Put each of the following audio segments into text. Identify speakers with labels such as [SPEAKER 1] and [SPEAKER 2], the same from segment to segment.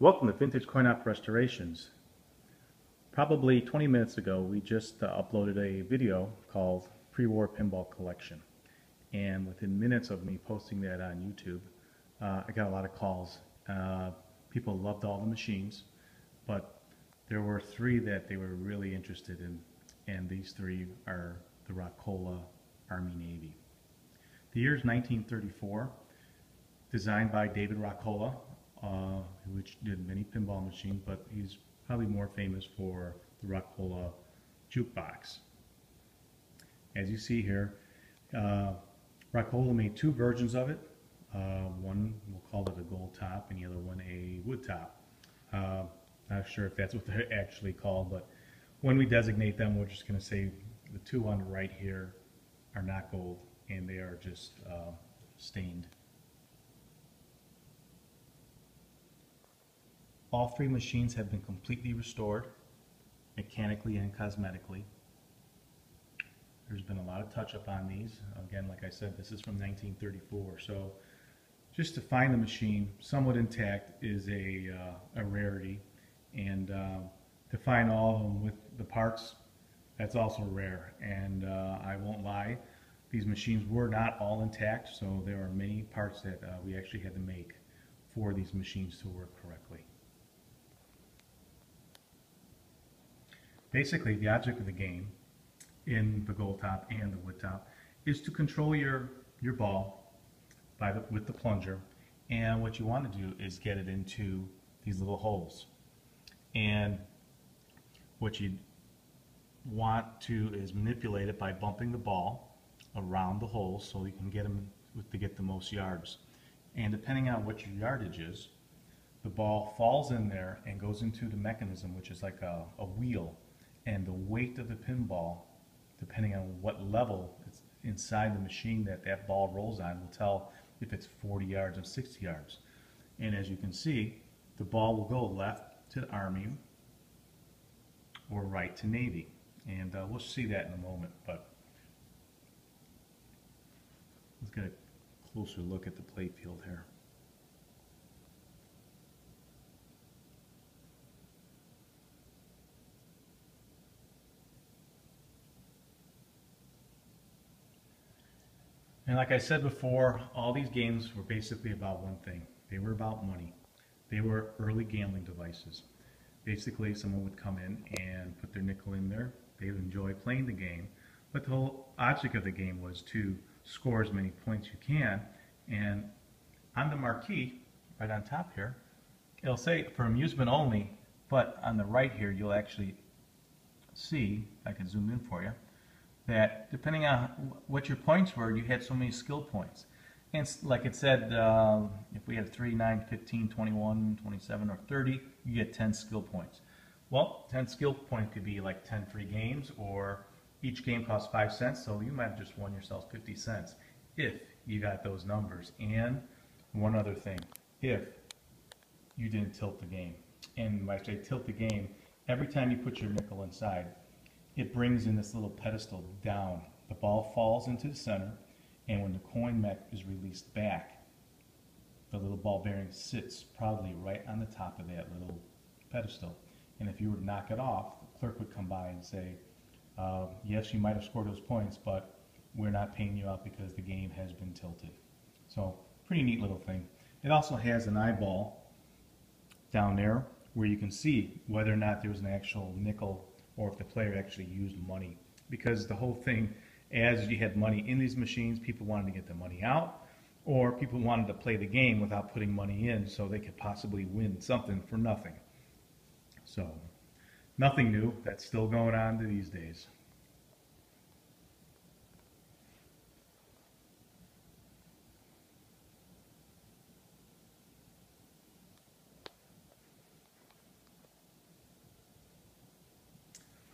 [SPEAKER 1] Welcome to Vintage Coin Op Restorations. Probably 20 minutes ago we just uploaded a video called Pre-War Pinball Collection, and within minutes of me posting that on YouTube I got a lot of calls. People loved all the machines, but there were three that they were really interested in, and these three are the Rockola Army Navy. The year is 1934, designed by David Rockola, which did many pinball machines, but he's probably more famous for the Rockola jukebox. As you see here, Rockola made two versions of it. One, we'll call it a gold top, and the other one a wood top. Not sure if that's what they're actually called, but when we designate them, we're just going to say the two on the right here are not gold, and they are just stained. All three machines have been completely restored, mechanically and cosmetically. There's been a lot of touch-up on these. Again, like I said, this is from 1934, so just to find the machine somewhat intact is a rarity, and to find all of them with the parts, that's also rare. And I won't lie, these machines were not all intact, so there are many parts that we actually had to make for these machines to work correctly. Basically, the object of the game in the gold top and the wood top is to control your ball with the plunger, and what you want to do is get it into these little holes. And what you want to is manipulate it by bumping the ball around the holes so you can get them to get the most yards. And depending on what your yardage is, the ball falls in there and goes into the mechanism, which is like a wheel. And the weight of the pinball, depending on what level it's inside the machine that ball rolls on, will tell if it's 40 yards or 60 yards. And as you can see, the ball will go left to Army or right to Navy. And we'll see that in a moment, but let's get a closer look at the play field here. And like I said before, all these games were basically about one thing. They were about money. They were early gambling devices. Basically, someone would come in and put their nickel in there. They would enjoy playing the game, but the whole object of the game was to score as many points you can. And on the marquee, right on top here, it'll say for amusement only, but on the right here, you'll actually see, I can zoom in for you, that depending on what your points were, you had so many skill points. And like it said, if we had 3, 9, 15, 21, 27, or 30, you get 10 skill points. Well, 10 skill points could be like 10 free games, or each game costs 5 cents, so you might have just won yourself 50 cents if you got those numbers. And one other thing, if you didn't tilt the game. And when I say tilt the game, every time you put your nickel inside, it brings in this little pedestal down. The ball falls into the center, and when the coin mech is released back, the little ball bearing sits probably right on the top of that little pedestal. And if you were to knock it off, the clerk would come by and say, yes, you might have scored those points, but we're not paying you out because the game has been tilted. So, pretty neat little thing. It also has an eyeball down there where you can see whether or not there was an actual nickel or if the player actually used money. Because the whole thing, as you had money in these machines, people wanted to get the money out, or people wanted to play the game without putting money in so they could possibly win something for nothing. So, nothing new. That's still going on these days.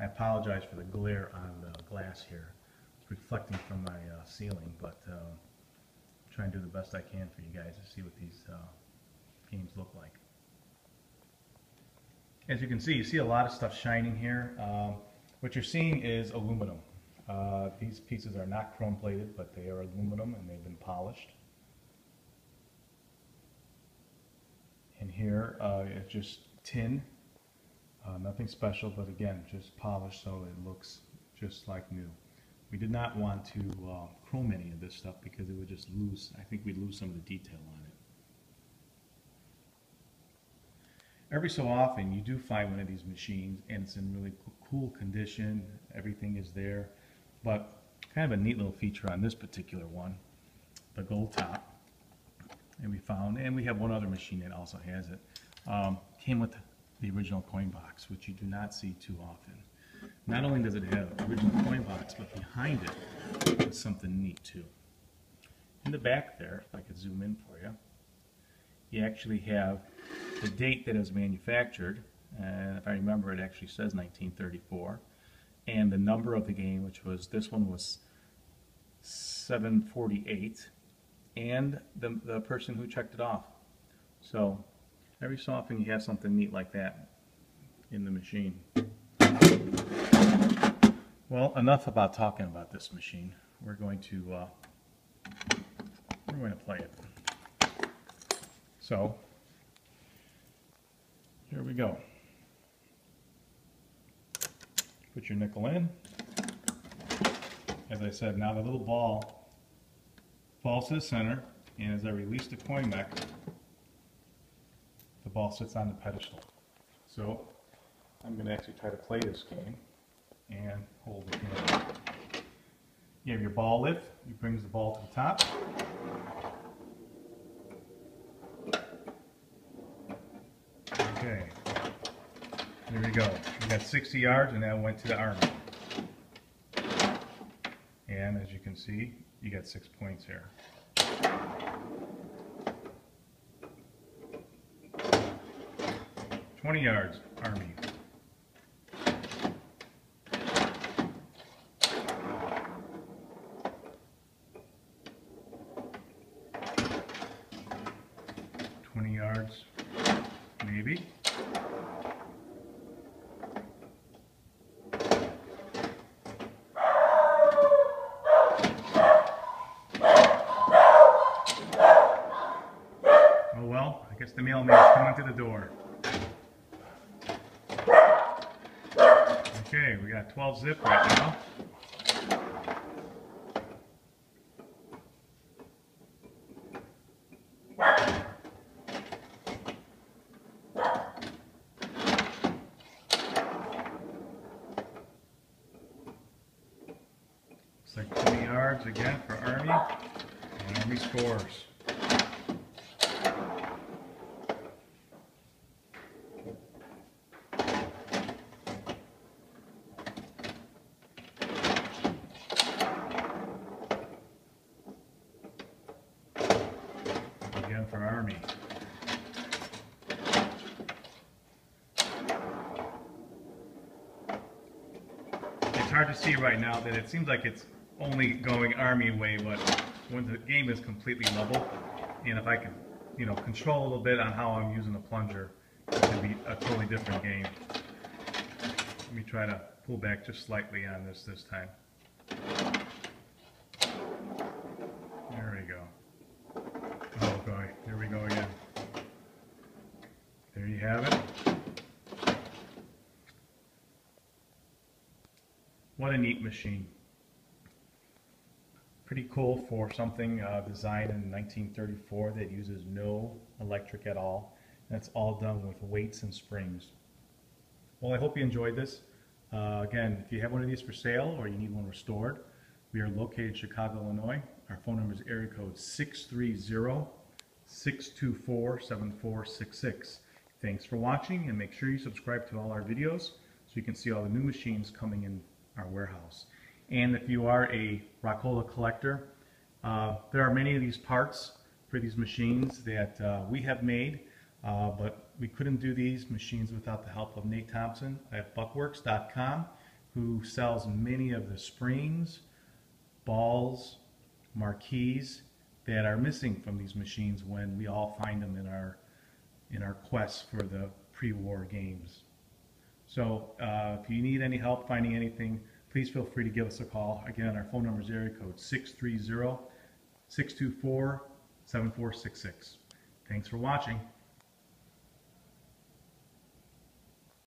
[SPEAKER 1] I apologize for the glare on the glass here. It's reflecting from my ceiling, but I'm trying to do the best I can for you guys to see what these games look like. As you can see, you see a lot of stuff shining here. What you're seeing is aluminum. These pieces are not chrome plated, but they are aluminum and they've been polished. And here it's just tin, nothing special, but again, just polished so it looks just like new. We did not want to chrome any of this stuff because it would just lose, I think we'd lose some of the detail on it. Every so often you do find one of these machines and it's in really cool condition, everything is there, but kind of a neat little feature on this particular one, the gold top. And we found, and we have one other machine that also has it, came with the original coin box, which you do not see too often. Not only does it have the original coin box, but behind it is something neat too. In the back there, if I could zoom in for you, you actually have the date that it was manufactured, and if I remember it actually says 1934, and the number of the game, which was, this one was 748, and the person who checked it off. So every so often you have something neat like that in the machine. Well, enough about talking about this machine. We're going to play it. So here we go. Put your nickel in. As I said, now the little ball falls to the center, and as I release the coin mech, the ball sits on the pedestal. So I'm going to actually try to play this game and hold it here. You have your ball lift, it brings the ball to the top. Okay, there we go. We got 60 yards and that went to the Army. And as you can see, you got 6 points here. $20 yards, Army. $20 yards, maybe. Oh well, I guess the mailman's coming to the door. Okay, we got 12 zip right now. It's like 20 yards again for Army, and Army scores. Again for Army. It's hard to see right now that it seems like it's only going Army way, but when the game is completely level, and if I can, control a little bit on how I'm using the plunger, it can be a totally different game. Let me try to pull back just slightly on this time. There we go. Oh boy, here we go again. There you have it. What a neat machine. Pretty cool for something designed in 1934 that uses no electric at all. That's all done with weights and springs. Well, I hope you enjoyed this. Again, if you have one of these for sale or you need one restored, we are located in Chicago, Illinois. Our phone number is area code 630-624-7466. Thanks for watching, and make sure you subscribe to all our videos so you can see all the new machines coming in our warehouse. And if you are a Rockola collector, there are many of these parts for these machines that we have made, but we couldn't do these machines without the help of Nate Thompson at buckworks.com, who sells many of the springs, balls, marquees that are missing from these machines when we all find them in our quest for the pre-war games. So if you need any help finding anything, please feel free to give us a call. Again, our phone number is area code 630-624-7466. Thanks for watching.